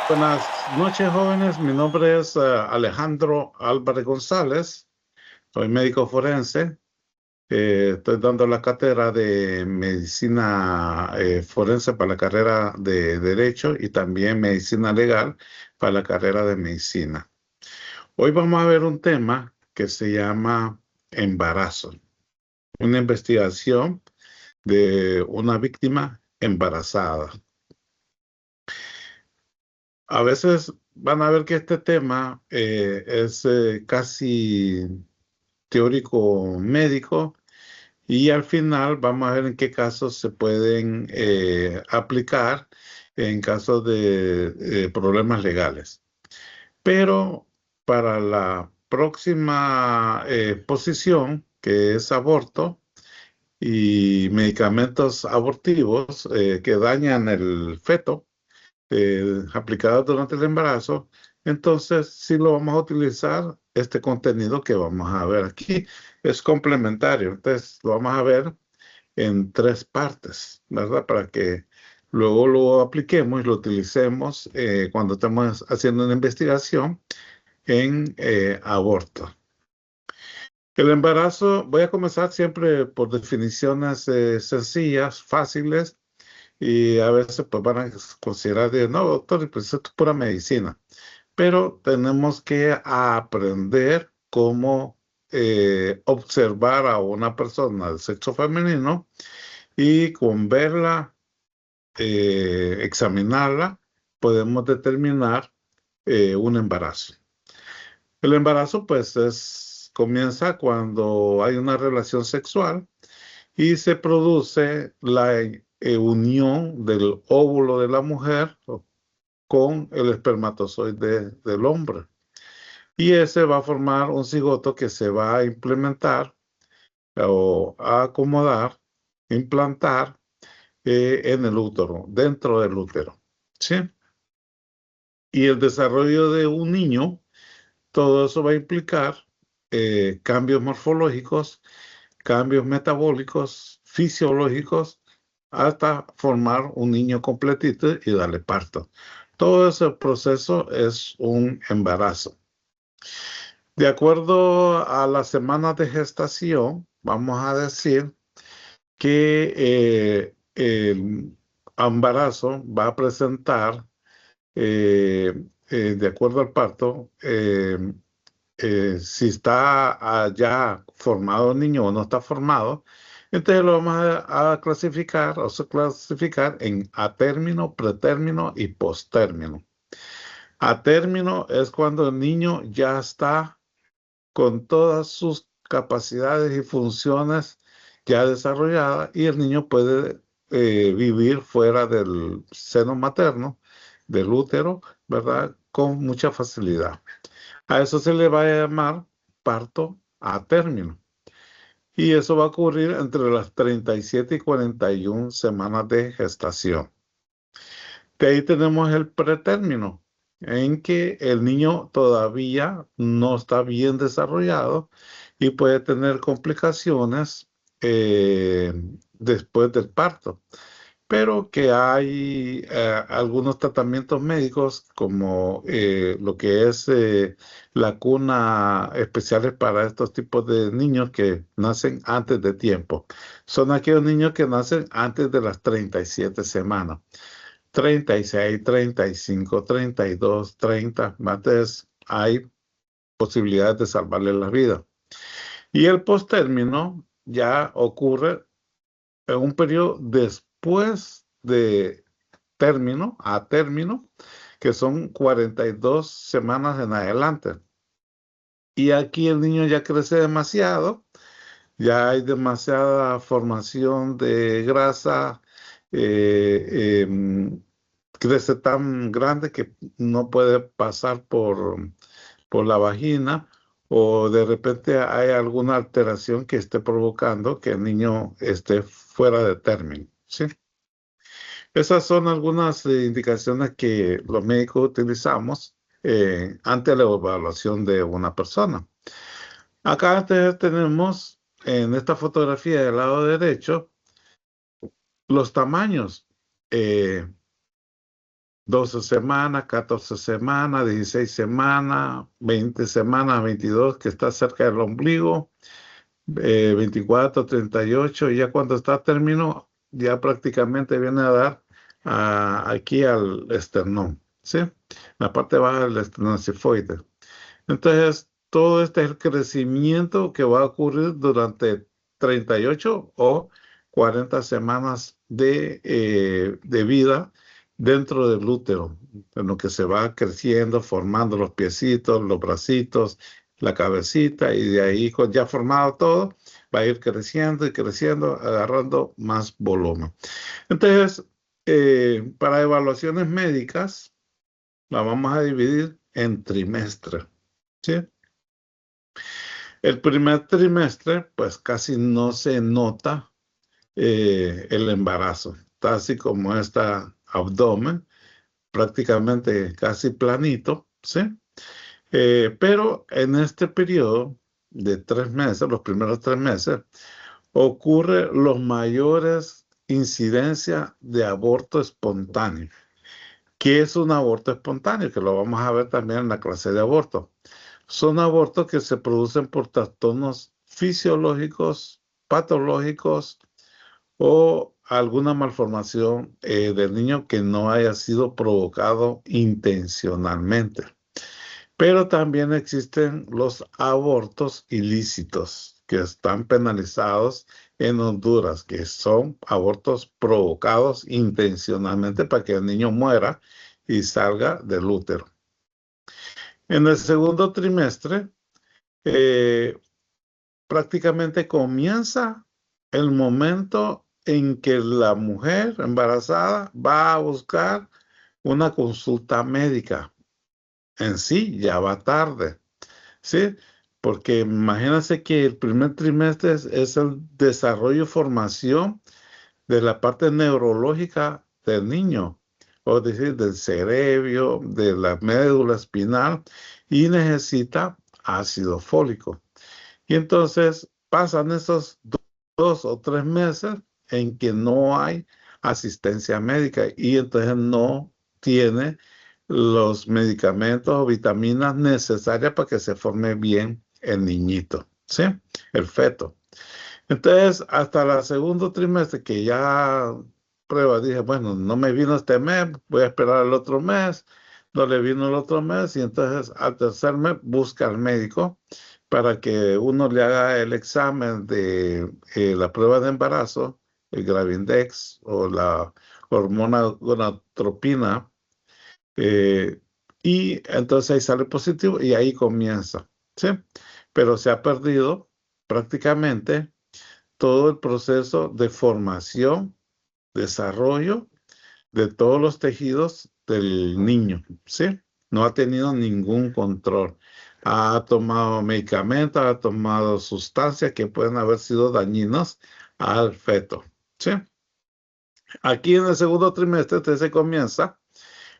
Buenas noches, jóvenes. Mi nombre es Alejandro Álvarez González. Soy médico forense. Estoy dando la cátedra de medicina forense para la carrera de Derecho y también medicina legal para la carrera de medicina. Hoy vamos a ver un tema que se llama embarazo, una investigación de una víctima embarazada. A veces van a ver que este tema es casi teórico médico y al final vamos a ver en qué casos se pueden aplicar en casos de problemas legales. Pero para la próxima posición, que es aborto y medicamentos abortivos que dañan el feto, aplicadas durante el embarazo, entonces sí lo vamos a utilizar. Este contenido que vamos a ver aquí es complementario, entonces lo vamos a ver en tres partes, ¿verdad? Para que luego lo apliquemos y lo utilicemos cuando estamos haciendo una investigación en aborto. El embarazo, voy a comenzar siempre por definiciones sencillas, fáciles, y a veces pues van a considerar, de, no, doctor, pues esto es pura medicina. Pero tenemos que aprender cómo observar a una persona del sexo femenino y con verla, examinarla, podemos determinar un embarazo. El embarazo pues comienza cuando hay una relación sexual y se produce la unión del óvulo de la mujer con el espermatozoide del hombre. Y ese va a formar un cigoto que se va a implementar o a acomodar, implantar en el útero, dentro del útero. ¿Sí? Y el desarrollo de un niño, todo eso va a implicar cambios morfológicos, cambios metabólicos, fisiológicos, hasta formar un niño completito y darle parto. Todo ese proceso es un embarazo. De acuerdo a las semanas de gestación, vamos a decir que el embarazo va a presentar, de acuerdo al parto, si está ya formado el niño o no está formado, entonces lo vamos a clasificar o se clasificar en atérmino, pretérmino y postérmino. Atérmino es cuando el niño ya está con todas sus capacidades y funciones ya desarrolladas y el niño puede vivir fuera del seno materno, del útero, ¿verdad? Con mucha facilidad. A eso se le va a llamar parto a término. Y eso va a ocurrir entre las 37 y 41 semanas de gestación. De ahí tenemos el pretérmino, en que el niño todavía no está bien desarrollado y puede tener complicaciones después del parto, pero que hay algunos tratamientos médicos como lo que es la cuna especiales para estos tipos de niños que nacen antes de tiempo. Son aquellos niños que nacen antes de las 37 semanas. 36, 35, 32, 30, antes hay posibilidades de salvarle la vida. Y el postérmino ya ocurre en un periodo después de término, a término, que son 42 semanas en adelante. Y aquí el niño ya crece demasiado, ya hay demasiada formación de grasa, crece tan grande que no puede pasar por la vagina o de repente hay alguna alteración que esté provocando que el niño esté fuera de término, ¿sí? Esas son algunas indicaciones que los médicos utilizamos ante la evaluación de una persona. Acá tenemos en esta fotografía del lado derecho los tamaños. Eh, 12 semanas, 14 semanas, 16 semanas, 20 semanas, 22, que está cerca del ombligo, 24, 38, y ya cuando está término, ya prácticamente viene a dar aquí al esternón, ¿sí? La parte baja del esternocifoide. Entonces, todo este es el crecimiento que va a ocurrir durante 38 o 40 semanas de vida dentro del útero, en lo que se va creciendo, formando los piecitos, los bracitos, la cabecita, y de ahí, ya formado todo, va a ir creciendo y creciendo, agarrando más volumen. Entonces, para evaluaciones médicas, la vamos a dividir en trimestres, ¿sí? El primer trimestre, pues casi no se nota el embarazo. Está así como está abdomen, prácticamente casi planito, ¿sí? Pero en este periodo de 3 meses, los primeros 3 meses, ocurre los mayores incidencias de aborto espontáneo. ¿Qué es un aborto espontáneo? Que lo vamos a ver también en la clase de aborto. Son abortos que se producen por trastornos fisiológicos, patológicos o alguna malformación del niño que no haya sido provocado intencionalmente. Pero también existen los abortos ilícitos que están penalizados en Honduras, que son abortos provocados intencionalmente para que el niño muera y salga del útero. En el segundo trimestre, eh, prácticamente comienza el momento en que la mujer embarazada va a buscar una consulta médica. En sí, ya va tarde, ¿sí? Porque imagínense que el primer trimestre es el desarrollo y formación de la parte neurológica del niño, o decir, del cerebro, de la médula espinal, y necesita ácido fólico. Y entonces pasan esos 2 o 3 meses en que no hay asistencia médica y entonces no tiene los medicamentos o vitaminas necesarias para que se forme bien el niñito, ¿sí? El feto. Entonces, hasta el segundo trimestre que ya prueba, dije, bueno, no me vino este mes, voy a esperar el otro mes, no le vino el otro mes, y entonces al tercer mes busca al médico para que uno le haga el examen de la prueba de embarazo, el Gravindex o la hormona gonadotropina, eh, y entonces ahí sale positivo y ahí comienza, ¿sí? Pero se ha perdido prácticamente todo el proceso de formación, desarrollo de todos los tejidos del niño, ¿sí? No ha tenido ningún control. Ha tomado medicamentos, ha tomado sustancias que pueden haber sido dañinas al feto, ¿sí? Aquí en el segundo trimestre se comienza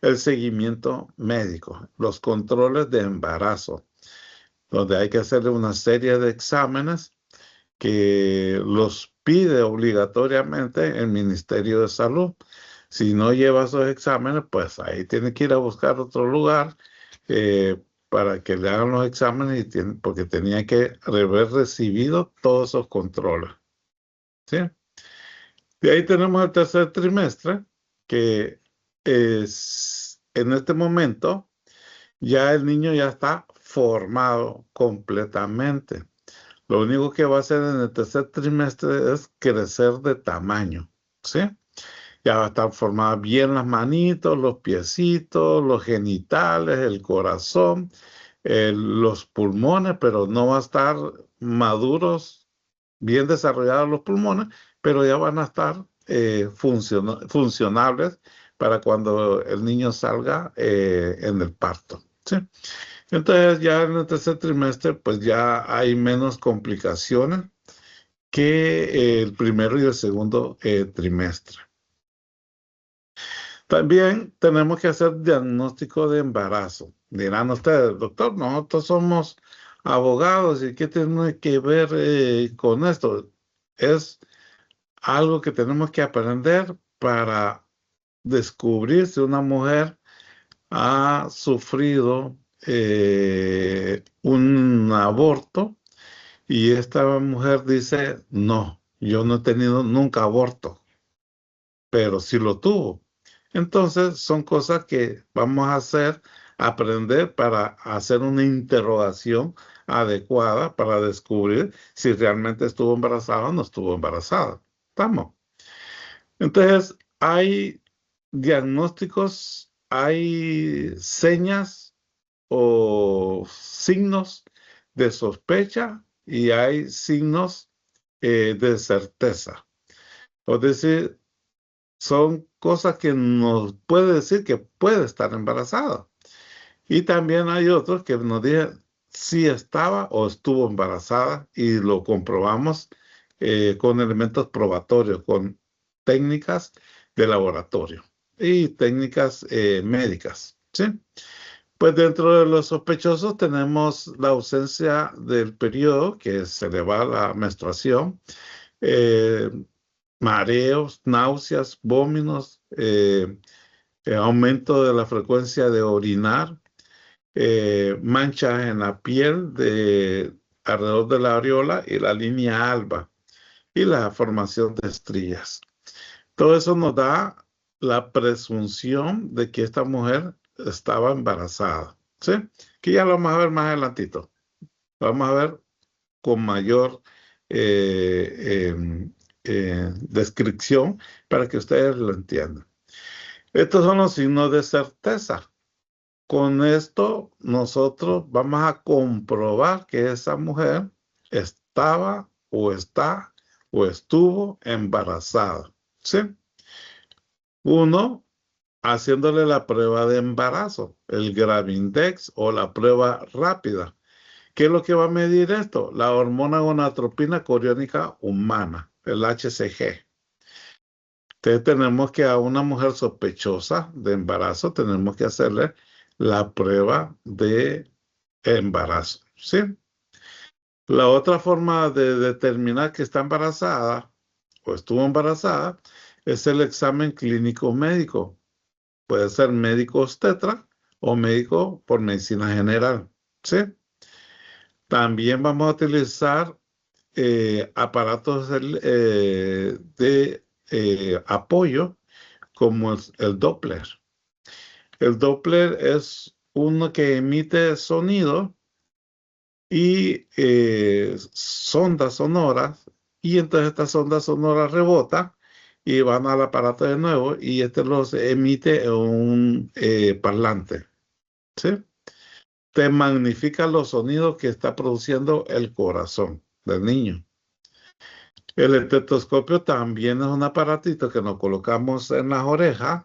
el seguimiento médico, los controles de embarazo, donde hay que hacerle una serie de exámenes que los pide obligatoriamente el Ministerio de Salud. Si no lleva esos exámenes, pues ahí tiene que ir a buscar otro lugar para que le hagan los exámenes, porque tenía que haber recibido todos esos controles, ¿sí? De ahí tenemos el tercer trimestre, que es en este momento ya el niño ya está formado completamente. Lo único que va a hacer en el tercer trimestre es crecer de tamaño, ¿sí? Ya va a estar formadas bien las manitos, los piecitos, los genitales, el corazón, los pulmones, pero no va a estar maduros, bien desarrollados los pulmones, pero ya van a estar funcionables para cuando el niño salga en el parto, ¿sí? Entonces ya en el tercer trimestre pues ya hay menos complicaciones que el primero y el segundo trimestre. También tenemos que hacer diagnóstico de embarazo. Dirán ustedes, doctor, nosotros somos abogados y ¿qué tiene que ver con esto? Es algo que tenemos que aprender para descubrir si una mujer ha sufrido un aborto y esta mujer dice, no, yo no he tenido nunca aborto, pero sí lo tuvo. Entonces son cosas que vamos a hacer, aprender para hacer una interrogación adecuada para descubrir si realmente estuvo embarazada o no estuvo embarazada. ¿Estamos? Entonces, hay diagnósticos, hay señas o signos de sospecha y hay signos de certeza. Es decir, son cosas que nos puede decir que puede estar embarazada. Y también hay otros que nos dicen si estaba o estuvo embarazada y lo comprobamos con elementos probatorios, con técnicas de laboratorio y técnicas médicas, ¿sí? Pues dentro de los sospechosos tenemos la ausencia del periodo, que se le va la menstruación, eh, mareos, náuseas, vómitos, aumento de la frecuencia de orinar, manchas en la piel alrededor de la areola y la línea alba y la formación de estrías. Todo eso nos da la presunción de que esta mujer estaba embarazada, ¿sí? Que ya lo vamos a ver más adelantito. Lo vamos a ver con mayor descripción para que ustedes lo entiendan. Estos son los signos de certeza. Con esto nosotros vamos a comprobar que esa mujer estaba o está o estuvo embarazada, ¿sí? Uno, haciéndole la prueba de embarazo, el Gravindex o la prueba rápida. ¿Qué es lo que va a medir esto? La hormona gonadotropina coriónica humana, el HCG. Entonces tenemos que a una mujer sospechosa de embarazo tenemos que hacerle la prueba de embarazo, ¿sí? La otra forma de determinar que está embarazada o estuvo embarazada es el examen clínico médico. Puede ser médico obstetra o médico por medicina general, ¿sí? También vamos a utilizar aparatos de apoyo como el Doppler. El Doppler es uno que emite sonido y sondas sonoras, y entonces estas sondas sonoras rebotan y van al aparato de nuevo y este los emite en un parlante, ¿sí? Te magnifica los sonidos que está produciendo el corazón del niño. El estetoscopio también es un aparatito que nos colocamos en las orejas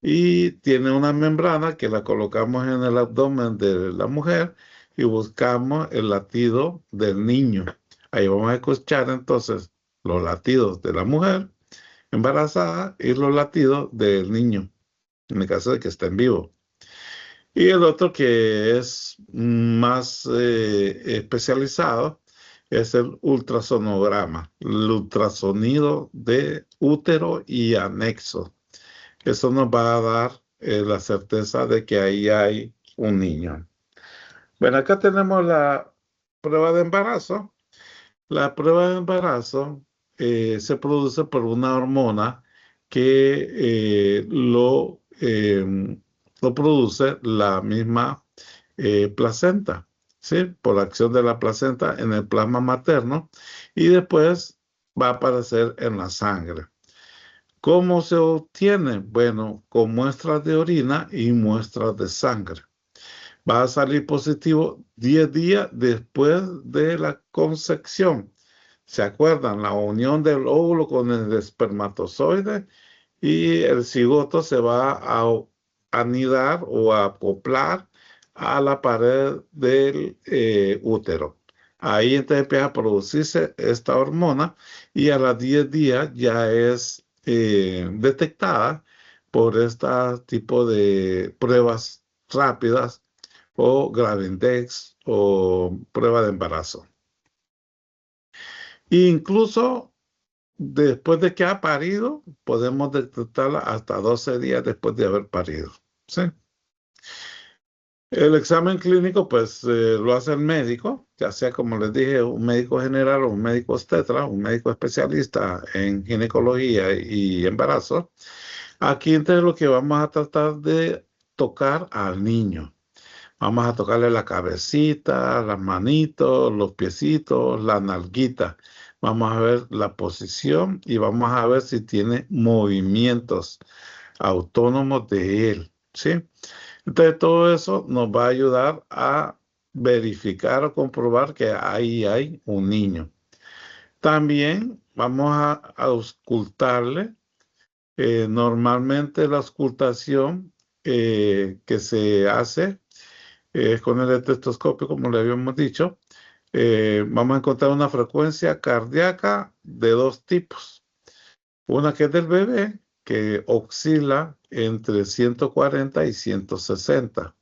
y tiene una membrana que la colocamos en el abdomen de la mujer y buscamos el latido del niño. Ahí vamos a escuchar entonces los latidos de la mujer embarazada y los latidos del niño, en el caso de que esté en vivo. Y el otro que es más especializado es el ultrasonograma, el ultrasonido de útero y anexo. Eso nos va a dar la certeza de que ahí hay un niño. Bueno, acá tenemos la prueba de embarazo. La prueba de embarazo se produce por una hormona que lo produce la misma placenta, ¿sí? Por acción de la placenta en el plasma materno y después va a aparecer en la sangre. ¿Cómo se obtiene? Bueno, con muestras de orina y muestras de sangre. Va a salir positivo 10 días después de la concepción. ¿Se acuerdan? La unión del óvulo con el espermatozoide y el cigoto se va a anidar o a acoplar a la pared del útero. Ahí entonces empieza a producirse esta hormona y a los 10 días ya es detectada por este tipo de pruebas rápidas o Gravindex o prueba de embarazo. Incluso después de que ha parido, podemos detectarla hasta 12 días después de haber parido, ¿sí? El examen clínico, pues, lo hace el médico, ya sea, como les dije, un médico general o un médico obstetra, un médico especialista en ginecología y embarazo. Aquí entonces lo que vamos a tratar de tocar al niño. Vamos a tocarle la cabecita, las manitos, los piecitos, la nalguita. Vamos a ver la posición y vamos a ver si tiene movimientos autónomos de él, ¿sí? Entonces todo eso nos va a ayudar a verificar o comprobar que ahí hay un niño. También vamos a auscultarle. Normalmente la auscultación que se hace con el estetoscopio, como le habíamos dicho, vamos a encontrar una frecuencia cardíaca de dos tipos. Una que es del bebé, que oscila entre 140 y 160.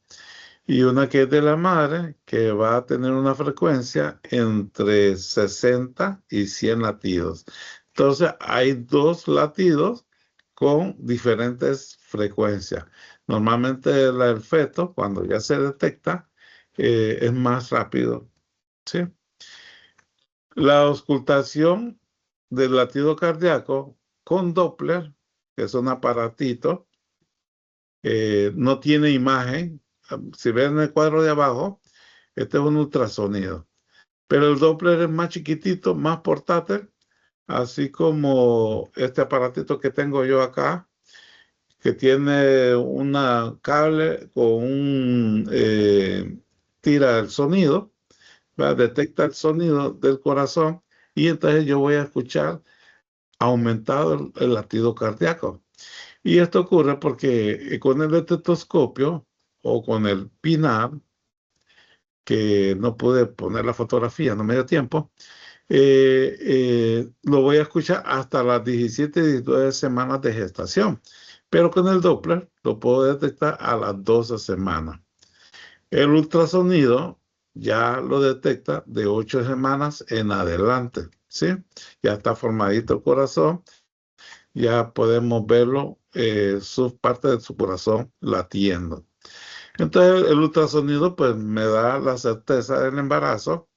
Y una que es de la madre, que va a tener una frecuencia entre 60 y 100 latidos. Entonces, hay dos latidos con diferentes frecuencias. Normalmente la del feto, cuando ya se detecta, es más rápido, ¿sí? La auscultación del latido cardíaco con Doppler, que es un aparatito, no tiene imagen. Si ven el cuadro de abajo, este es un ultrasonido. Pero el Doppler es más chiquitito, más portátil, así como este aparatito que tengo yo acá, que tiene una cable con un tira el sonido, ¿verdad? Detecta el sonido del corazón y entonces yo voy a escuchar aumentado el latido cardíaco. Y esto ocurre porque con el estetoscopio o con el PINAR, que no pude poner la fotografía, no me dio tiempo, lo voy a escuchar hasta las 17 y 19 semanas de gestación. Pero con el Doppler lo puedo detectar a las 12 semanas. El ultrasonido ya lo detecta de 8 semanas en adelante, ¿sí? Ya está formadito el corazón, ya podemos verlo, sus partes de su corazón latiendo. Entonces el ultrasonido pues me da la certeza del embarazo,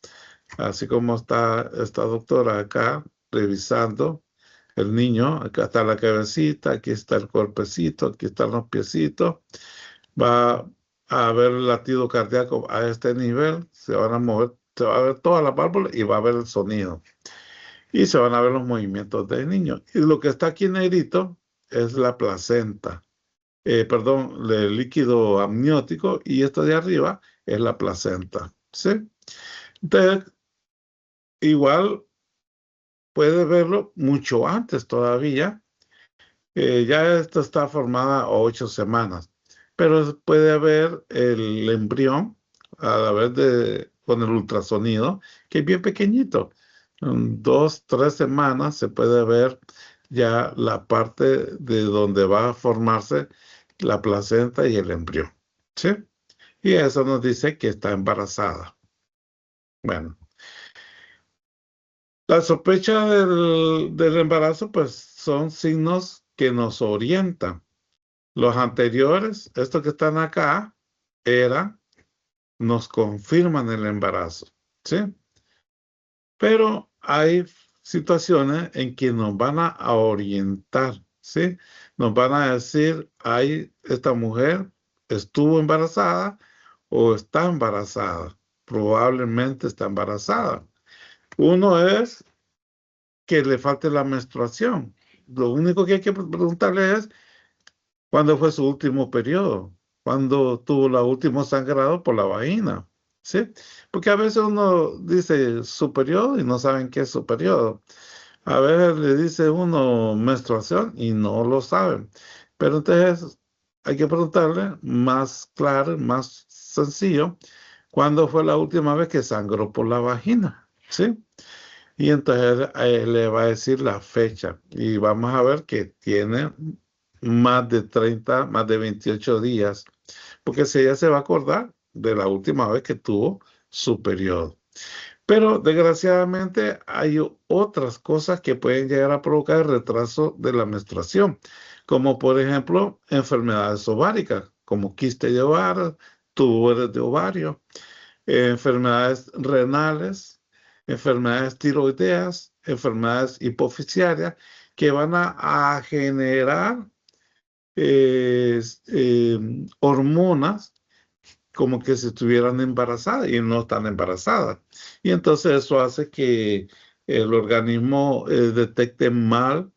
así como está esta doctora acá revisando el niño. Acá está la cabecita, aquí está el cuerpecito, aquí están los piecitos. Va a ver el latido cardíaco a este nivel, se van a mover, se va a ver toda la válvula y va a ver el sonido. Y se van a ver los movimientos del niño. Y lo que está aquí negrito es la placenta. Perdón, el líquido amniótico, y esto de arriba es la placenta, ¿sí? Entonces, igual puede verlo mucho antes todavía. Ya esto está formada a 8 semanas, pero puede haber el embrión a la vez con el ultrasonido, que es bien pequeñito. En 2, 3 semanas se puede ver ya la parte de donde va a formarse la placenta y el embrión, ¿sí? Y eso nos dice que está embarazada. Bueno, la sospecha del embarazo, pues son signos que nos orientan. Los anteriores, estos que están acá, nos confirman el embarazo, ¿sí? Pero hay situaciones en que nos van a orientar, ¿sí? Nos van a decir, esta mujer estuvo embarazada o está embarazada. Probablemente está embarazada. Uno es que le falte la menstruación. Lo único que hay que preguntarle es cuándo fue su último periodo, cuándo tuvo el último sangrado por la vagina, ¿sí? Porque a veces uno dice su periodo y no saben qué es su periodo. A veces le dice uno menstruación y no lo saben. Pero entonces hay que preguntarle más claro, más sencillo, ¿cuándo fue la última vez que sangró por la vagina? ¿Sí? Y entonces le va a decir la fecha y vamos a ver que tiene más de 30, más de 28 días, porque si ella se va a acordar de la última vez que tuvo su periodo. Pero desgraciadamente hay otras cosas que pueden llegar a provocar el retraso de la menstruación, como por ejemplo enfermedades ováricas, como quiste de ovario, tumores de ovario, enfermedades renales, enfermedades tiroideas, enfermedades hipofisiarias, que van a generar hormonas como que si estuvieran embarazadas y no están embarazadas. Y entonces eso hace que el organismo detecte mal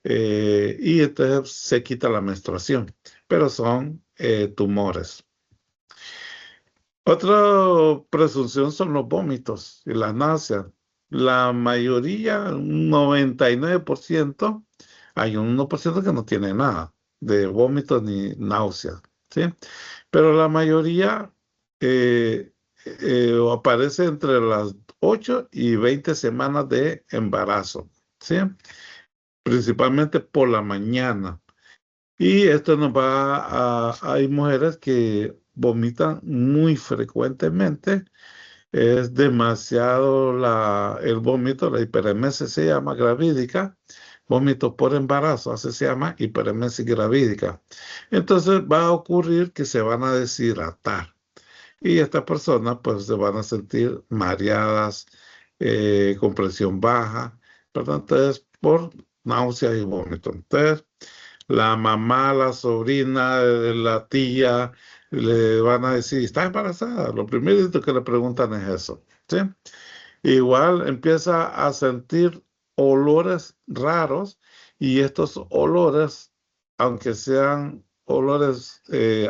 y entonces se quita la menstruación, pero son tumores. Otra presunción son los vómitos y las náuseas. La mayoría, un 99%, hay un 1% que no tiene nada de vómitos ni náuseas, ¿sí? Pero la mayoría aparece entre las 8 y 20 semanas de embarazo, ¿sí? Principalmente por la mañana. Y esto nos va hay mujeres que vomitan muy frecuentemente. Es demasiado el vómito, la hiperemesis se llama gravídica, vómito por embarazo, así se llama hiperemesis gravídica. Entonces va a ocurrir que se van a deshidratar y estas personas pues se van a sentir mareadas, con presión baja, ¿verdad? Entonces por náuseas y vómito. Entonces la mamá, la sobrina, la tía, le van a decir, ¿está embarazada? Lo primero que le preguntan es eso, ¿sí? Igual empieza a sentir olores raros y estos olores, aunque sean olores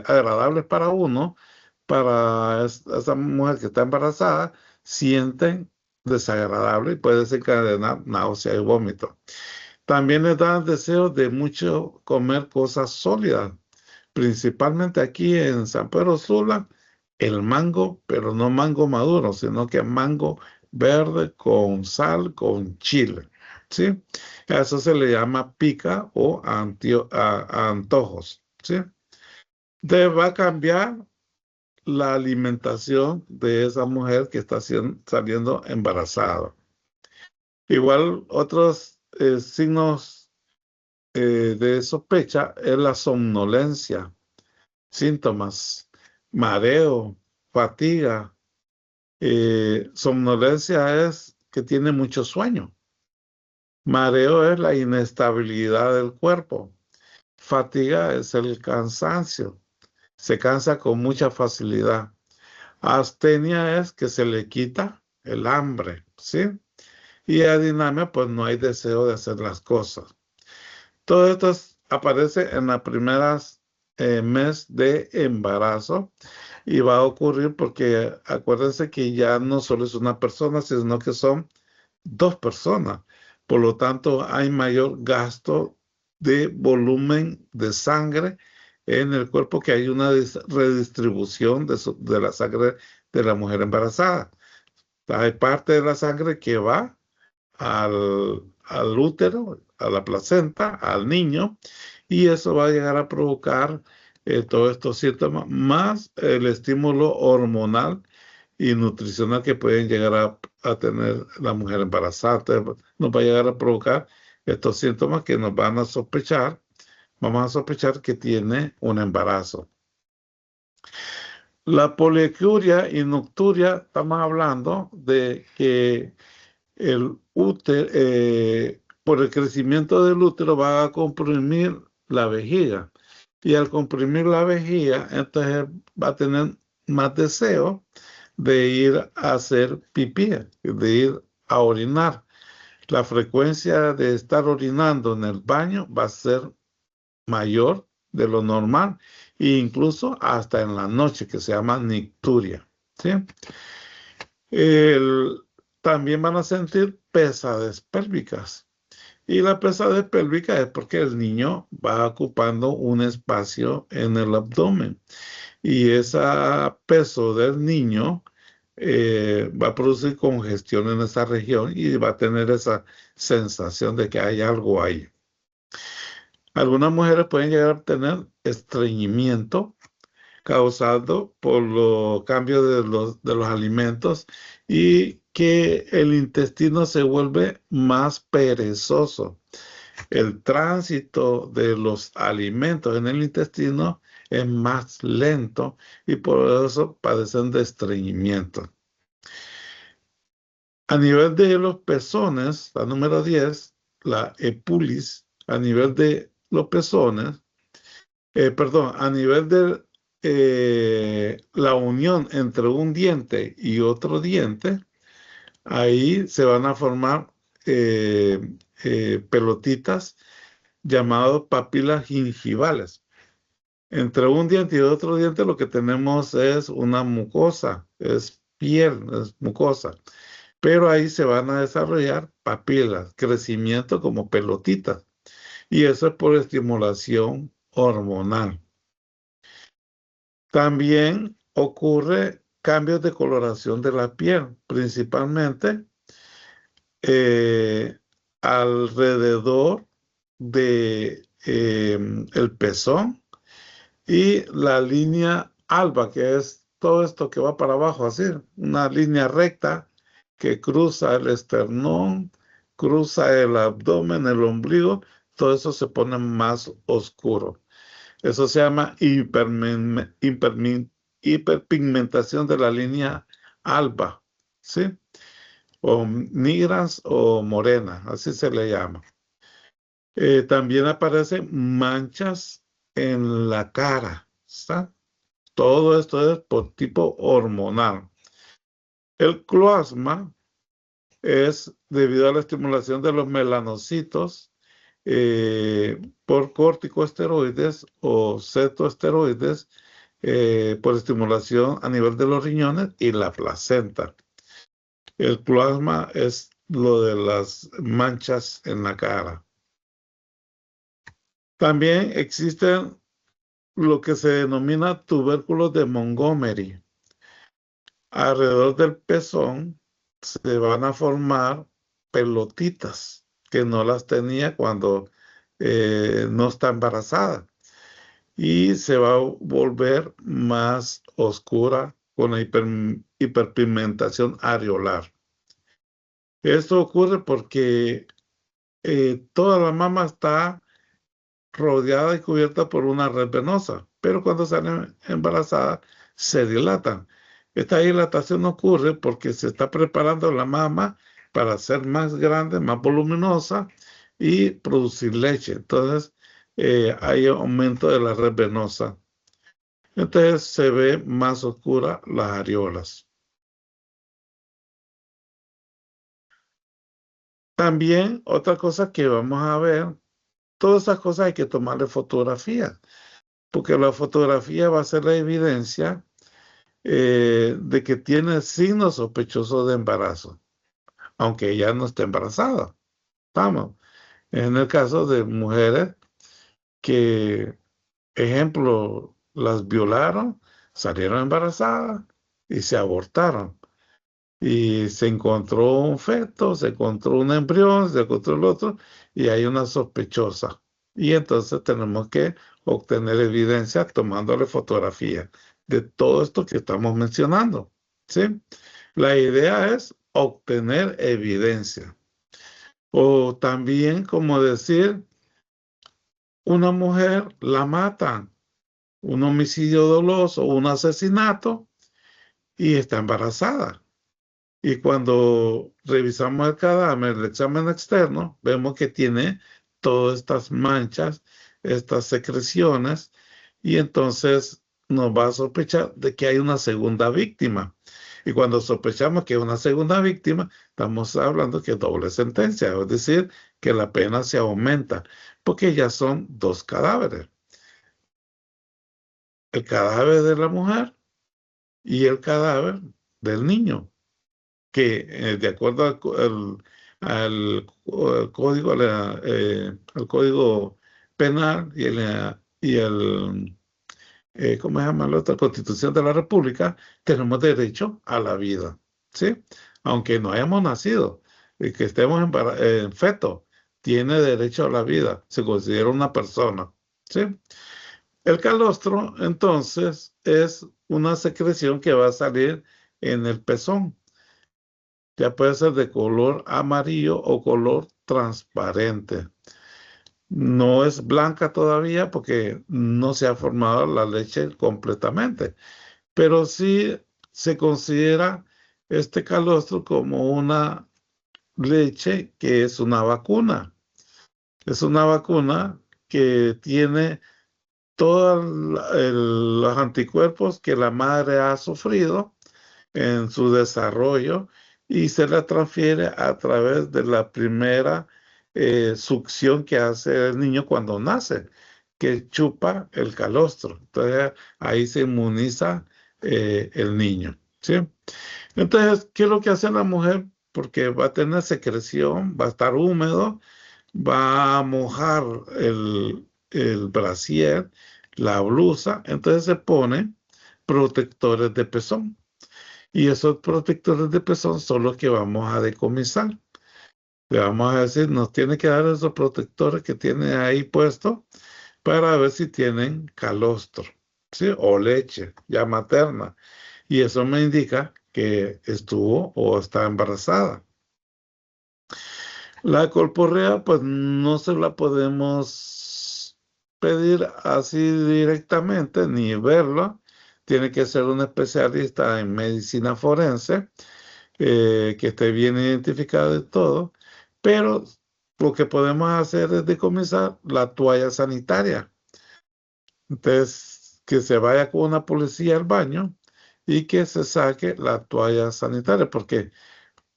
agradables para uno, para esa mujer que está embarazada, sienten desagradable y puede desencadenar náusea y vómito. También les da deseo de mucho comer cosas sólidas, principalmente aquí en San Pedro Sula, el mango, pero no mango maduro, sino que mango verde con sal, con chile, ¿sí? A eso se le llama pica o antojos, ¿sí? Entonces va a cambiar la alimentación de esa mujer que está saliendo embarazada. Igual otros signos de sospecha es la somnolencia, síntomas, mareo, fatiga. Somnolencia es que tiene mucho sueño. Mareo es la inestabilidad del cuerpo. Fatiga es el cansancio. Se cansa con mucha facilidad. Astenia es que se le quita el hambre, ¿sí? Y adinamia, pues no hay deseo de hacer las cosas. Todo esto aparece en las primeras mes de embarazo y va a ocurrir porque acuérdense que ya no solo es una persona, sino que son dos personas. Por lo tanto, hay mayor gasto de volumen de sangre en el cuerpo, que hay una redistribución de la sangre de la mujer embarazada. Hay parte de la sangre que va al útero, a la placenta, al niño, y eso va a llegar a provocar todos estos síntomas, más el estímulo hormonal y nutricional que pueden llegar a tener la mujer embarazada. Entonces, nos va a llegar a provocar estos síntomas que nos van a sospechar, vamos a sospechar que tiene un embarazo. La poliuria y nocturia, estamos hablando de que el útero, por el crecimiento del útero va a comprimir la vejiga. Y al comprimir la vejiga, entonces va a tener más deseo de ir a hacer pipí, de ir a orinar. La frecuencia de estar orinando en el baño va a ser mayor de lo normal, e incluso hasta en la noche, que se llama nicturia, ¿sí? El, También van a sentir pesadez pélvicas. Y la pesadez pélvica es porque el niño va ocupando un espacio en el abdomen. Y ese peso del niño va a producir congestión en esa región y va a tener esa sensación de que hay algo ahí. Algunas mujeres pueden llegar a tener estreñimiento causado por los cambios de los alimentos y que el intestino se vuelve más perezoso. El tránsito de los alimentos en el intestino es más lento y por eso padecen de estreñimiento. A nivel de los pezones, la número 10, la epulis, a nivel de los pezones, perdón, a nivel de la unión entre un diente y otro diente, ahí se van a formar eh, pelotitas llamadas papilas gingivales. Entre un diente y otro diente lo que tenemos es una mucosa, es piel, es mucosa. Pero ahí se van a desarrollar papilas, crecimiento como pelotitas. Y eso es por estimulación hormonal. También ocurre cambios de coloración de la piel, principalmente alrededor de el pezón y la línea alba, que es todo esto que va para abajo, así, una línea recta que cruza el esternón, cruza el abdomen, el ombligo, todo eso se pone más oscuro. Eso se llama hiperpigmentación de la línea alba, ¿sí? O negras o morena, así se le llama. También aparecen manchas en la cara, ¿está? Todo esto es por tipo hormonal. El cloasma es debido a la estimulación de los melanocitos por corticosteroides o cetoesteroides por estimulación a nivel de los riñones y la placenta. El cloasma es lo de las manchas en la cara. También existen lo que se denomina tubérculos de Montgomery. Alrededor del pezón se van a formar pelotitas que no las tenía cuando no está embarazada y se va a volver más oscura con la hiperpigmentación areolar. Esto ocurre porque toda la mama está rodeada y cubierta por una red venosa, pero cuando salen embarazadas se dilatan. Esta dilatación ocurre porque se está preparando la mama para ser más grande, más voluminosa y producir leche. Entonces hay aumento de la red venosa. Entonces se ve más oscura las areolas. También otra cosa que vamos a ver, todas esas cosas hay que tomarle fotografía, porque la fotografía va a ser la evidencia de que tiene signos sospechosos de embarazo, aunque ella no esté embarazada. Vamos, en el caso de mujeres que, ejemplo, las violaron, salieron embarazadas y se abortaron. Y se encontró un feto, se encontró un embrión, se encontró el otro, y hay una sospechosa. Y entonces tenemos que obtener evidencia tomándole fotografía de todo esto que estamos mencionando, ¿sí? La idea es obtener evidencia. O también, como decir, una mujer la matan, un homicidio doloso, un asesinato, y está embarazada. Y cuando revisamos el cadáver, el examen externo, vemos que tiene todas estas manchas, estas secreciones, y entonces nos va a sospechar de que hay una segunda víctima. Y cuando sospechamos que hay una segunda víctima, estamos hablando que es doble sentencia, es decir, que la pena se aumenta, porque ya son dos cadáveres. El cadáver de la mujer y el cadáver del niño, que de acuerdo al código, al código penal y ¿cómo se llama la otra? Constitución de la República, tenemos derecho a la vida, ¿sí? Aunque no hayamos nacido, que estemos en feto, tiene derecho a la vida, se considera una persona, ¿sí? El calostro, entonces, es una secreción que va a salir en el pezón. Ya puede ser de color amarillo o color transparente. No es blanca todavía porque no se ha formado la leche completamente, pero sí se considera este calostro como una leche que es una vacuna. Es una vacuna que tiene todos los anticuerpos que la madre ha sufrido en su desarrollo y se la transfiere a través de la primera succión que hace el niño cuando nace, que chupa el calostro. Entonces ahí se inmuniza el niño, ¿sí? Entonces, ¿qué es lo que hace la mujer? Porque va a tener secreción, va a estar húmedo, va a mojar el brasier, la blusa, entonces se pone protectores de pezón. Y esos protectores de pezón son los que vamos a decomisar. Le vamos a decir, nos tiene que dar esos protectores que tiene ahí puestos para ver si tienen calostro, ¿sí? O leche ya materna. Y eso me indica que estuvo o está embarazada. La colporrea, pues no se la podemos pedir así directamente ni verla. Tiene que ser un especialista en medicina forense que esté bien identificado y todo. Pero lo que podemos hacer es decomisar la toalla sanitaria. Entonces, que se vaya con una policía al baño y que se saque la toalla sanitaria, porque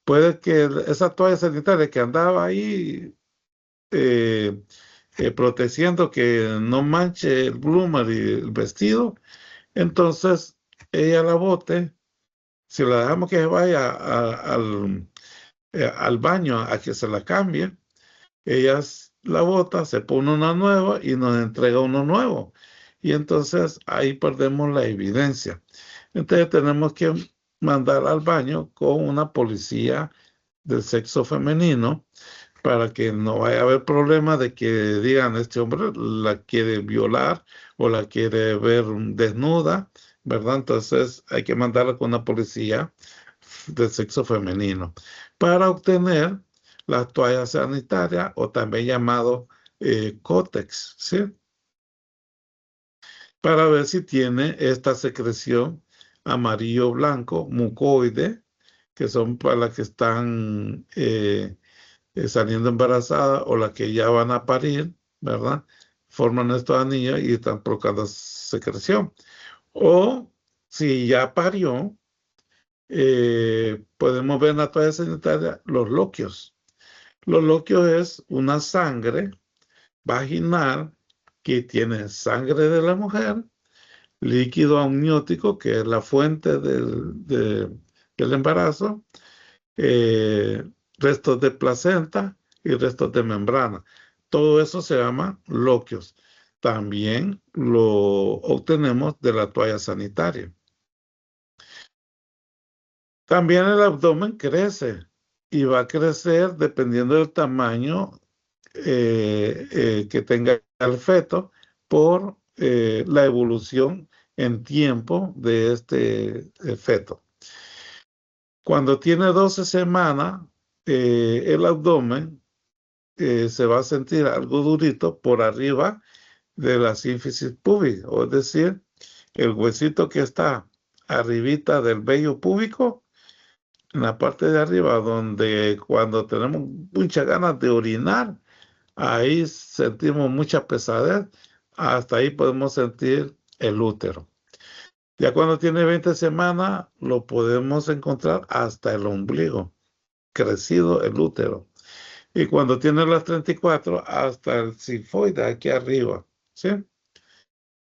puede que esa toalla sanitaria que andaba ahí eh, protegiendo que no manche el bloomer y el vestido, entonces ella la bote, si la dejamos que se vaya al baño a que se la cambie, ella la bota, se pone una nueva y nos entrega uno nuevo. Y entonces ahí perdemos la evidencia. Entonces tenemos que mandar al baño con una policía del sexo femenino para que no vaya a haber problema de que digan, este hombre la quiere violar o la quiere ver desnuda, ¿verdad? Entonces hay que mandarla con una policía del sexo femenino para obtener la toalla sanitaria o también llamado cótex, ¿sí? Para ver si tiene esta secreción amarillo-blanco, mucoide, que son para las que están saliendo embarazadas o las que ya van a parir, ¿verdad? Forman estos anillos y están provocando secreción. O si ya parió, podemos ver en la toalla sanitaria los loquios. Los loquios es una sangre vaginal que tiene sangre de la mujer, líquido amniótico, que es la fuente del embarazo, eh, restos de placenta y restos de membrana. Todo eso se llama loquios. También lo obtenemos de la toalla sanitaria. También el abdomen crece y va a crecer dependiendo del tamaño que tenga el feto por la evolución en tiempo de este feto. Cuando tiene 12 semanas, el abdomen se va a sentir algo durito por arriba de la sínfisis púbica, o es decir, el huesito que está arribita del vello púbico, en la parte de arriba, donde cuando tenemos muchas ganas de orinar, ahí sentimos mucha pesadez, hasta ahí podemos sentir el útero. Ya cuando tiene 20 semanas, lo podemos encontrar hasta el ombligo, crecido el útero. Y cuando tiene las 34, hasta el sifoide aquí arriba, ¿sí?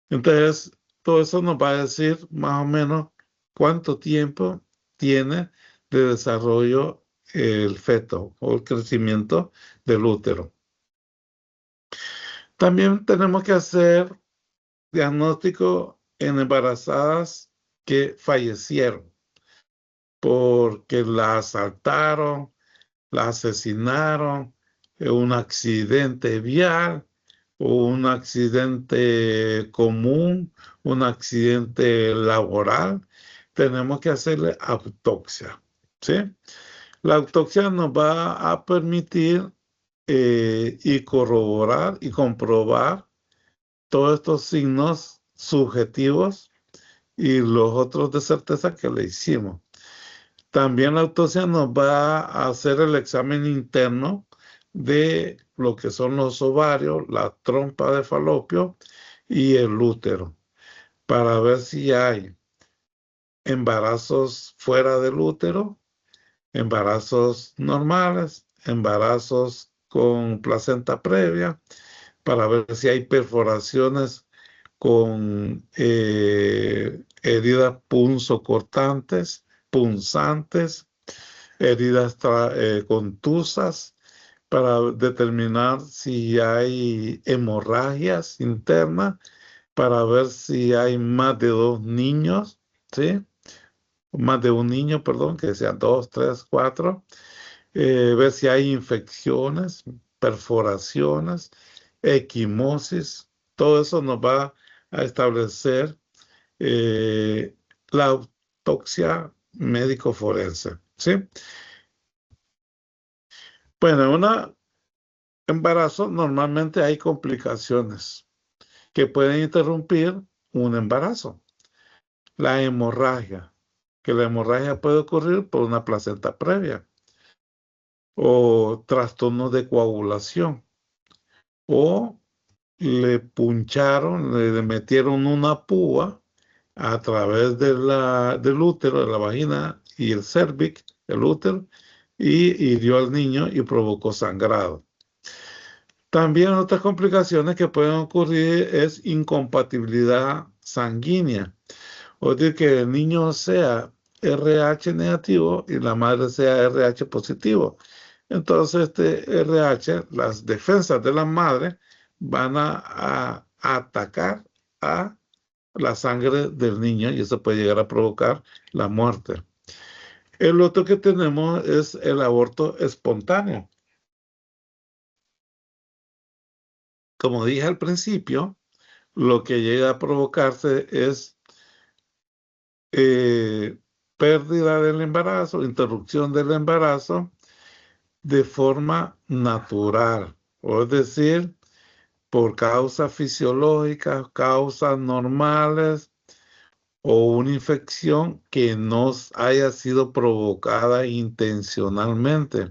Entonces, todo eso nos va a decir más o menos cuánto tiempo tiene de desarrollo el feto o el crecimiento del útero. También tenemos que hacer diagnóstico en embarazadas que fallecieron porque la asaltaron, la asesinaron, un accidente vial o un accidente común, un accidente laboral. Tenemos que hacerle autopsia, ¿sí? La autopsia nos va a permitir y corroborar y comprobar todos estos signos subjetivos y los otros de certeza que le hicimos. También la autopsia nos va a hacer el examen interno de lo que son los ovarios, la trompa de falopio y el útero, para ver si hay embarazos fuera del útero, embarazos normales, embarazos con placenta previa, para ver si hay perforaciones con heridas punzocortantes, punzantes, heridas contusas, para determinar si hay hemorragias internas, para ver si hay más de dos niños, ¿sí? Más de un niño, perdón, que sean dos, tres, cuatro, ver si hay infecciones, perforaciones, equimosis, todo eso nos va a establecer eh, la autopsia médico-forense, ¿sí? Bueno, en un embarazo normalmente hay complicaciones que pueden interrumpir un embarazo. La hemorragia, que la hemorragia puede ocurrir por una placenta previa o trastornos de coagulación o le puncharon, le metieron una púa a través del útero, de la vagina y el cérvix, el útero, y hirió al niño y provocó sangrado. También otras complicaciones que pueden ocurrir es incompatibilidad sanguínea, o decir que el niño sea RH negativo y la madre sea RH positivo. Entonces, este RH, las defensas de la madre van a atacar a la sangre del niño y eso puede llegar a provocar la muerte. El otro que tenemos es el aborto espontáneo. Como dije al principio, lo que llega a provocarse es eh, pérdida del embarazo, interrupción del embarazo de forma natural, o es decir, por causas fisiológicas, causas normales o una infección que no haya sido provocada intencionalmente,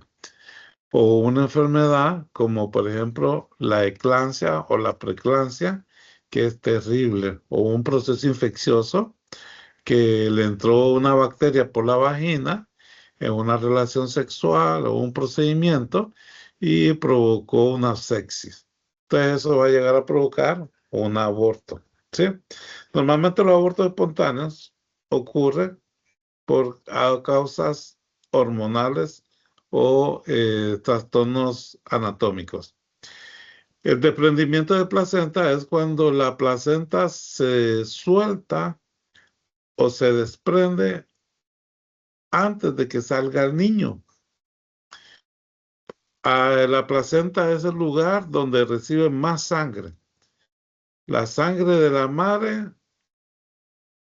o una enfermedad como por ejemplo la eclampsia o la preeclampsia, que es terrible, o un proceso infeccioso que le entró una bacteria por la vagina en una relación sexual o un procedimiento y provocó una sepsis. Entonces eso va a llegar a provocar un aborto, ¿sí? Normalmente los abortos espontáneos ocurren por causas hormonales o trastornos anatómicos. El desprendimiento de placenta es cuando la placenta se suelta o se desprende antes de que salga el niño. La placenta es el lugar donde recibe más sangre. La sangre de la madre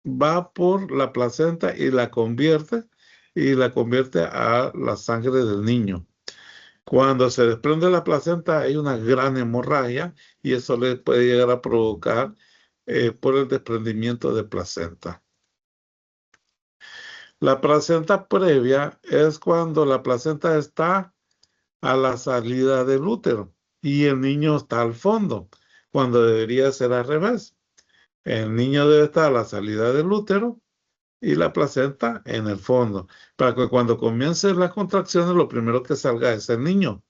va por la placenta y la convierte a la sangre del niño. Cuando se desprende la placenta hay una gran hemorragia y eso le puede llegar a provocar por el desprendimiento de placenta. La placenta previa es cuando la placenta está a la salida del útero y el niño está al fondo, cuando debería ser al revés. El niño debe estar a la salida del útero y la placenta en el fondo, para que cuando comiencen las contracciones lo primero que salga es el niño.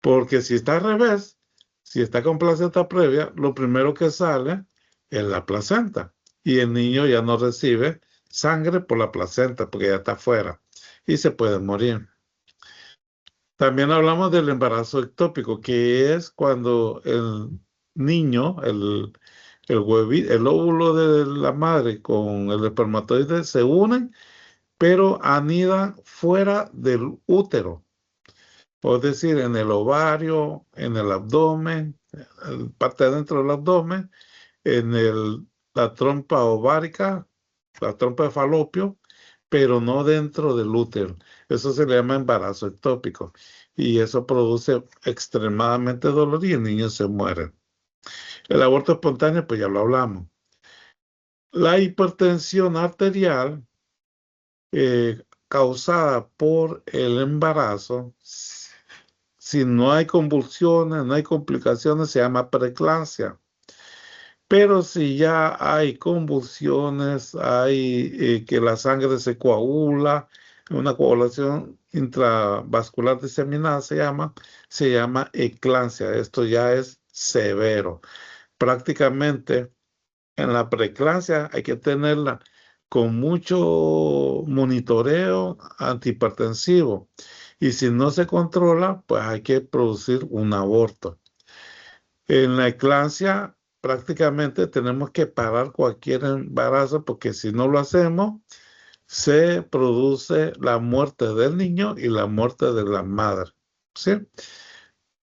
Porque si está al revés, si está con placenta previa, lo primero que sale es la placenta y el niño ya no recibe sangre por la placenta porque ya está afuera y se puede morir. También hablamos del embarazo ectópico, que es cuando el niño, el óvulo de la madre con el espermatozoide se unen, pero anidan fuera del útero. Es decir, en el ovario, en el abdomen, parte de adentro del abdomen, en la trompa ovárica, la trompa de falopio, pero no dentro del útero. Eso se le llama embarazo ectópico y eso produce extremadamente dolor y el niño se muere. El aborto espontáneo, pues ya lo hablamos. La hipertensión arterial causada por el embarazo, si no hay convulsiones, no hay complicaciones, se llama preeclampsia. Pero si ya hay convulsiones, hay que la sangre se coagula, una coagulación intravascular diseminada se llama eclampsia. Esto ya es severo. Prácticamente en la preeclampsia hay que tenerla con mucho monitoreo antihipertensivo. Y si no se controla, pues hay que producir un aborto. En la eclampsia prácticamente tenemos que parar cualquier embarazo porque si no lo hacemos, se produce la muerte del niño y la muerte de la madre. ¿Sí?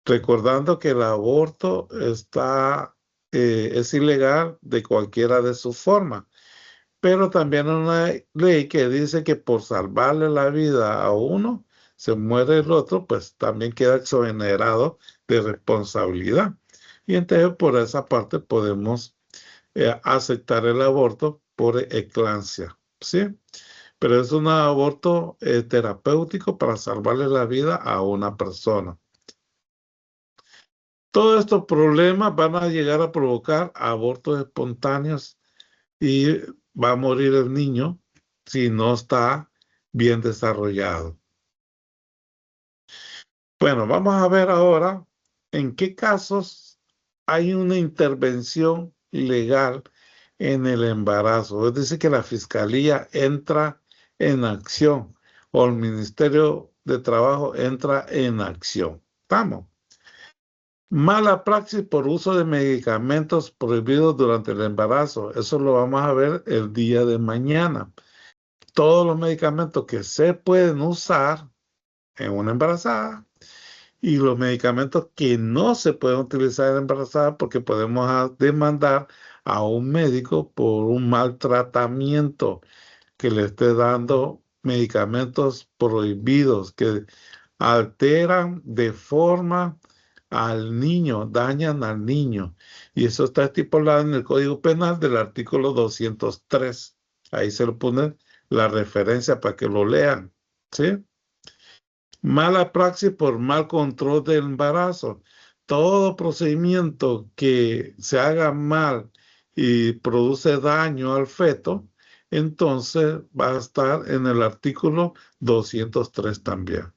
Recordando que el aborto es ilegal de cualquiera de sus formas, pero también hay una ley que dice que por salvarle la vida a uno, se muere el otro, pues también queda exonerado de responsabilidad. Y entonces por esa parte podemos aceptar el aborto por eclampsia, ¿sí? Pero es un aborto terapéutico para salvarle la vida a una persona. Todos estos problemas van a llegar a provocar abortos espontáneos y va a morir el niño si no está bien desarrollado. Bueno, vamos a ver ahora en qué casos hay una intervención legal en el embarazo. Es decir, que la fiscalía entra en acción o el Ministerio de Trabajo entra en acción. ¿Estamos? Mala praxis por uso de medicamentos prohibidos durante el embarazo. Eso lo vamos a ver el día de mañana. Todos los medicamentos que se pueden usar en una embarazada y los medicamentos que no se pueden utilizar en la embarazada porque podemos demandar a un médico por un maltratamiento que le esté dando medicamentos prohibidos que alteran de forma al niño, dañan al niño. Y eso está estipulado en el Código Penal del artículo 203. Ahí se le pone la referencia para que lo lean, ¿sí? Mala praxis por mal control del embarazo. Todo procedimiento que se haga mal y produce daño al feto, entonces va a estar en el artículo 203 también.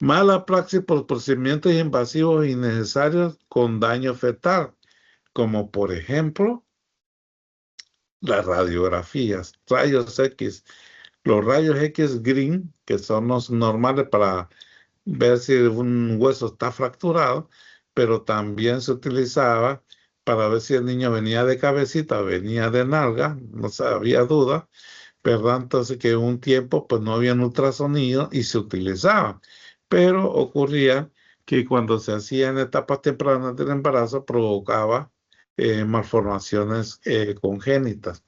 Mala praxis por procedimientos invasivos innecesarios con daño fetal, como por ejemplo las radiografías, rayos X. Los rayos X green, que son los normales para ver si un hueso está fracturado, pero también se utilizaba para ver si el niño venía de cabecita o venía de nalga, no había duda, ¿verdad? Entonces que en un tiempo pues no había un ultrasonido y se utilizaba, pero ocurría que cuando se hacía en etapas tempranas del embarazo provocaba malformaciones congénitas.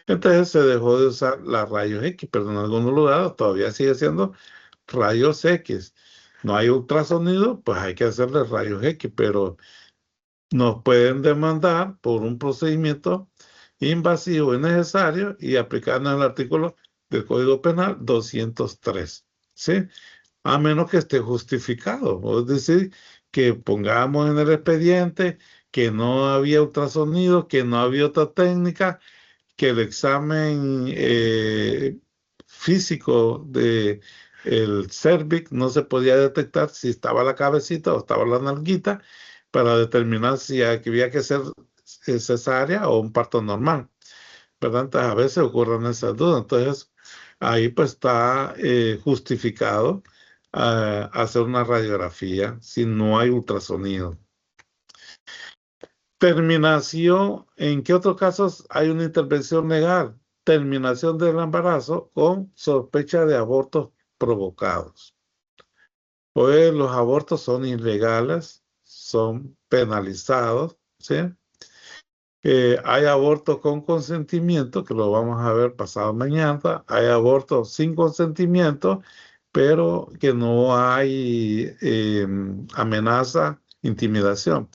Entonces se dejó de usar las rayos X, pero en algunos lugares todavía sigue siendo rayos X. No hay ultrasonido, pues hay que hacerle rayos X, pero nos pueden demandar por un procedimiento invasivo innecesario y aplicando el artículo del Código Penal 203, ¿sí? A menos que esté justificado, es decir, que pongamos en el expediente que no había ultrasonido, que no había otra técnica, que el examen físico de el cervix no se podía detectar si estaba la cabecita o estaba la nalguita para determinar si había que ser cesárea o un parto normal, ¿verdad? Entonces a veces ocurren esas dudas. Entonces ahí pues está justificado hacer una radiografía si no hay ultrasonido. Terminación, ¿en qué otros casos hay una intervención legal? Terminación del embarazo con sospecha de abortos provocados. Pues los abortos son ilegales, son penalizados, ¿sí? Hay aborto con consentimiento, que lo vamos a ver pasado mañana. Hay aborto sin consentimiento, pero que no hay amenaza, intimidación.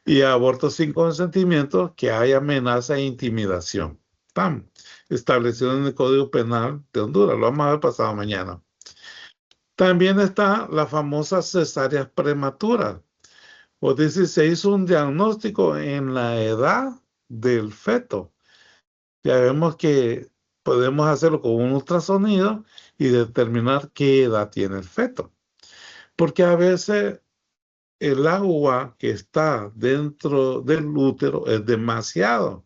Y aborto sin consentimiento, que hay amenaza e intimidación. Están establecidos en el Código Penal de Honduras. Lo vamos a ver pasado mañana. También está la famosa cesárea prematura. O dice, se hizo un diagnóstico en la edad del feto. Ya vemos que podemos hacerlo con un ultrasonido y determinar qué edad tiene el feto. Porque a veces el agua que está dentro del útero es demasiado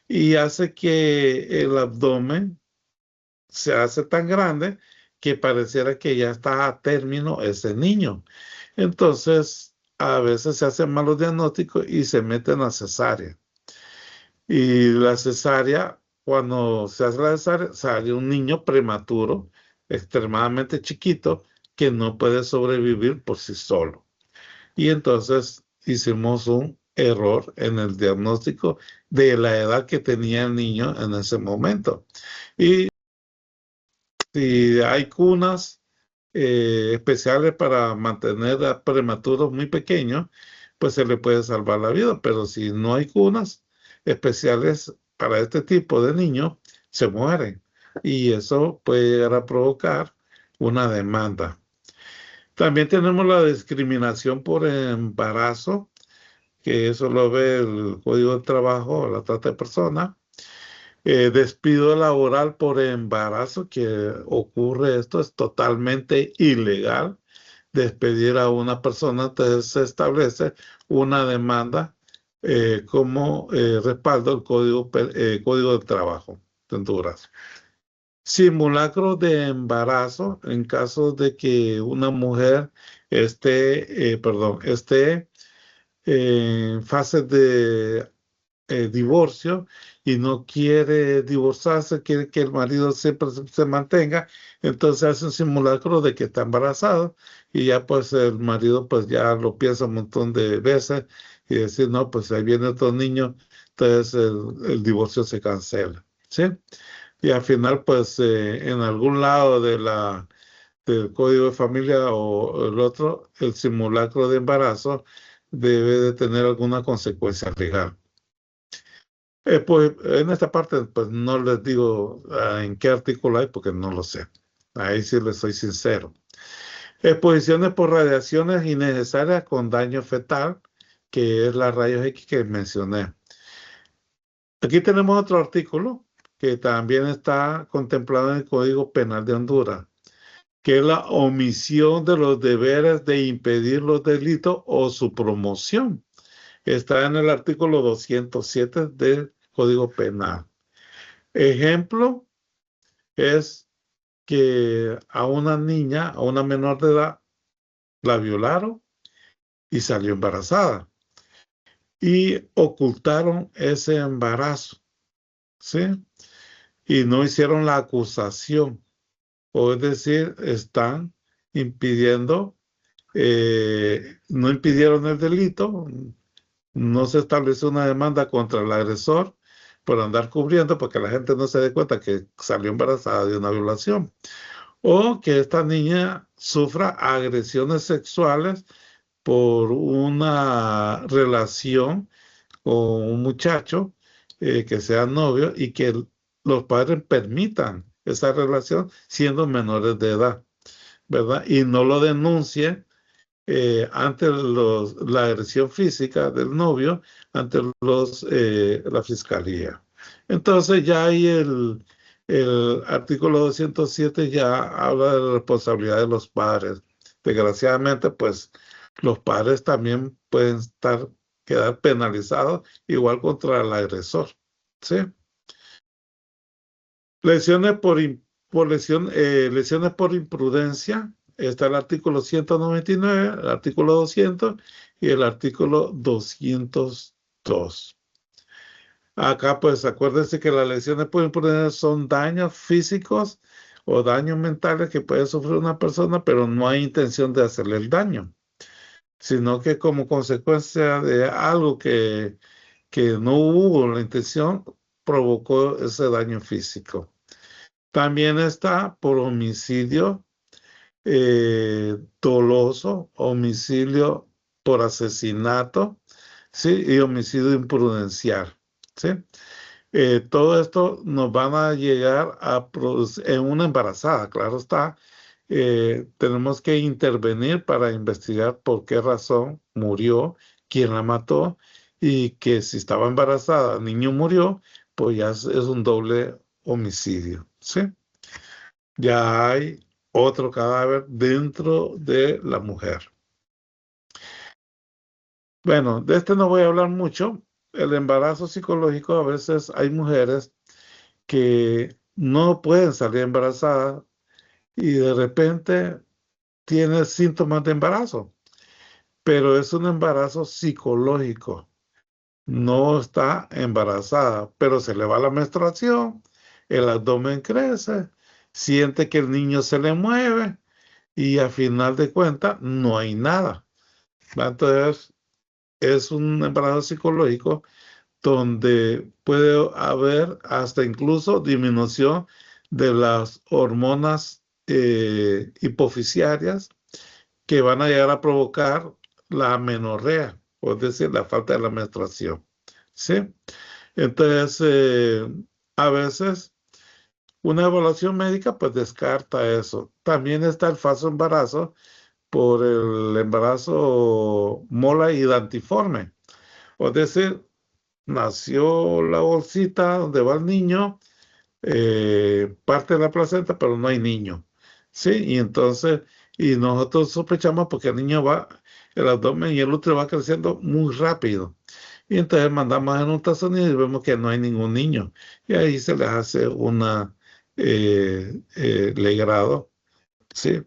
y hace que el abdomen se hace tan grande que pareciera que ya está a término ese niño. Entonces, a veces se hacen malos diagnósticos y se meten a cesárea. Y la cesárea, cuando se hace la cesárea, sale un niño prematuro, extremadamente chiquito, que no puede sobrevivir por sí solo. Y entonces hicimos un error en el diagnóstico de la edad que tenía el niño en ese momento. Y si hay cunas especiales para mantener a prematuros muy pequeños, pues se le puede salvar la vida. Pero si no hay cunas especiales para este tipo de niños, se mueren. Y eso puede llegar a provocar una demanda. También tenemos la discriminación por embarazo, que eso lo ve el Código del Trabajo, la trata de personas. Despido laboral por embarazo, que ocurre, esto es totalmente ilegal. Despedir a una persona, entonces se establece una demanda como respaldo al Código del Trabajo de Honduras. Simulacro de embarazo en caso de que una mujer esté en fase de divorcio y no quiere divorciarse, quiere que el marido siempre se mantenga, entonces hace un simulacro de que está embarazado y ya pues el marido pues ya lo piensa un montón de veces y decir, no, pues ahí viene otro niño, entonces el divorcio se cancela, ¿sí? Y al final pues en algún lado del código de familia o el otro, el simulacro de embarazo debe de tener alguna consecuencia legal. Pues en esta parte pues no les digo en qué artículo hay porque no lo sé. Ahí sí les soy sincero. Exposiciones por radiaciones innecesarias con daño fetal, que es la rayos X que mencioné. Aquí tenemos otro artículo que también está contemplado en el Código Penal de Honduras, que es la omisión de los deberes de impedir los delitos o su promoción. Está en el artículo 207 del Código Penal. Ejemplo es que a una niña, a una menor de edad, la violaron y salió embarazada. Y ocultaron ese embarazo, ¿sí? Y no hicieron la acusación. O es decir, están impidiendo, no impidieron el delito, no se estableció una demanda contra el agresor por andar cubriendo porque la gente no se dé cuenta que salió embarazada de una violación. O que esta niña sufra agresiones sexuales por una relación con un muchacho que sea novio y que los padres permitan esa relación siendo menores de edad, ¿verdad? Y no lo denuncie ante la agresión física del novio ante la fiscalía. Entonces ya ahí el artículo 207 ya habla de la responsabilidad de los padres. Desgraciadamente, pues los padres también pueden quedar penalizados igual contra el agresor, ¿sí? Lesiones lesiones por imprudencia. Está el artículo 199, el artículo 200 y el artículo 202. Acá, pues, acuérdense que las lesiones por imprudencia son daños físicos o daños mentales que puede sufrir una persona, pero no hay intención de hacerle el daño, sino que como consecuencia de algo que no hubo la intención, provocó ese daño físico. También está por homicidio doloso, homicidio por asesinato, ¿sí? Y homicidio imprudencial, ¿sí? Todo esto nos van a llegar a producir en una embarazada, claro está. Tenemos que intervenir para investigar por qué razón murió, quién la mató y que si estaba embarazada, el niño murió, pues ya es un doble homicidio, ¿sí? Ya hay otro cadáver dentro de la mujer. Bueno, de este no voy a hablar mucho. El embarazo psicológico, a veces hay mujeres que no pueden salir embarazadas y de repente tienen síntomas de embarazo, pero es un embarazo psicológico. No está embarazada, pero se le va la menstruación, el abdomen crece, siente que el niño se le mueve y a final de cuentas no hay nada. ¿Va? Entonces, es un embarazo psicológico donde puede haber hasta incluso disminución de las hormonas hipofisiarias que van a llegar a provocar la amenorrea, es decir, la falta de la menstruación. ¿Sí? Entonces, a veces una evaluación médica pues descarta eso. También está el falso embarazo por el embarazo mola y dantiforme. Es decir, nació la bolsita donde va el niño, parte de la placenta, pero no hay niño. ¿Sí? Y entonces, y nosotros sospechamos porque el niño va, el abdomen y el útero va creciendo muy rápido. Y entonces mandamos en ultrasonido y vemos que no hay ningún niño. Y ahí se les hace una legrado. ¿Sí?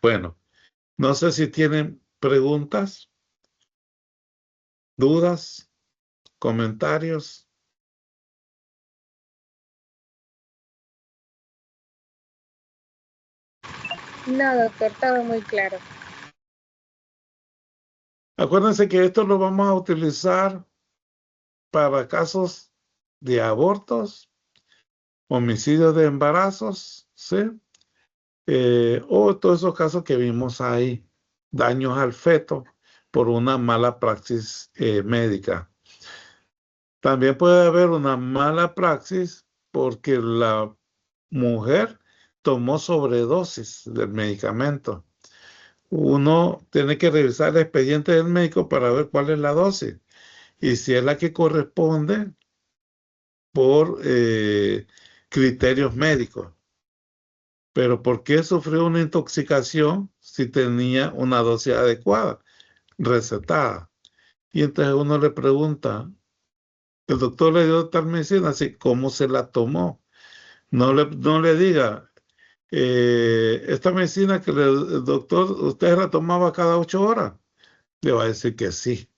Bueno, no sé si tienen preguntas, dudas, comentarios. No, doctor, todo muy claro. Acuérdense que esto lo vamos a utilizar para casos de abortos, homicidios de embarazos, ¿sí? O todos esos casos que vimos ahí, daños al feto por una mala praxis médica. También puede haber una mala praxis porque la mujer tomó sobredosis del medicamento. Uno tiene que revisar el expediente del médico para ver cuál es la dosis y si es la que corresponde por criterios médicos. Pero ¿por qué sufrió una intoxicación si tenía una dosis adecuada, recetada? Y entonces uno le pregunta, el doctor le dio tal medicina, así, ¿cómo se la tomó? No le diga, esta medicina que el doctor, usted la tomaba cada 8 horas. Le va a decir que sí.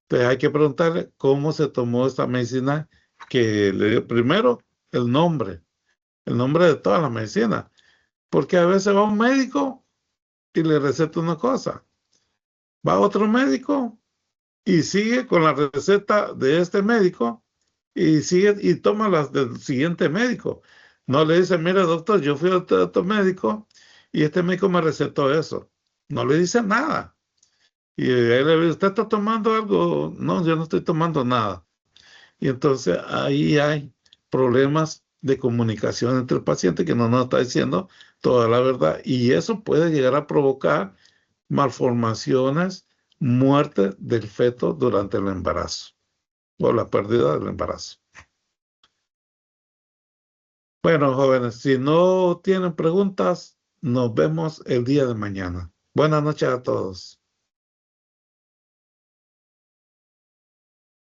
Entonces hay que preguntarle cómo se tomó esta medicina que le dio primero el nombre de toda la medicina. Porque a veces va un médico y le receta una cosa. Va otro médico y sigue con la receta de este médico y sigue y toma las del siguiente médico. No le dice, mire doctor, yo fui a otro médico y este médico me recetó eso. No le dice nada. Y él le dice, ¿usted está tomando algo? No, yo no estoy tomando nada. Y entonces ahí hay problemas de comunicación entre el paciente que no nos está diciendo toda la verdad. Y eso puede llegar a provocar malformaciones, muerte del feto durante el embarazo o la pérdida del embarazo. Bueno, jóvenes, si no tienen preguntas, nos vemos el día de mañana. Buenas noches a todos.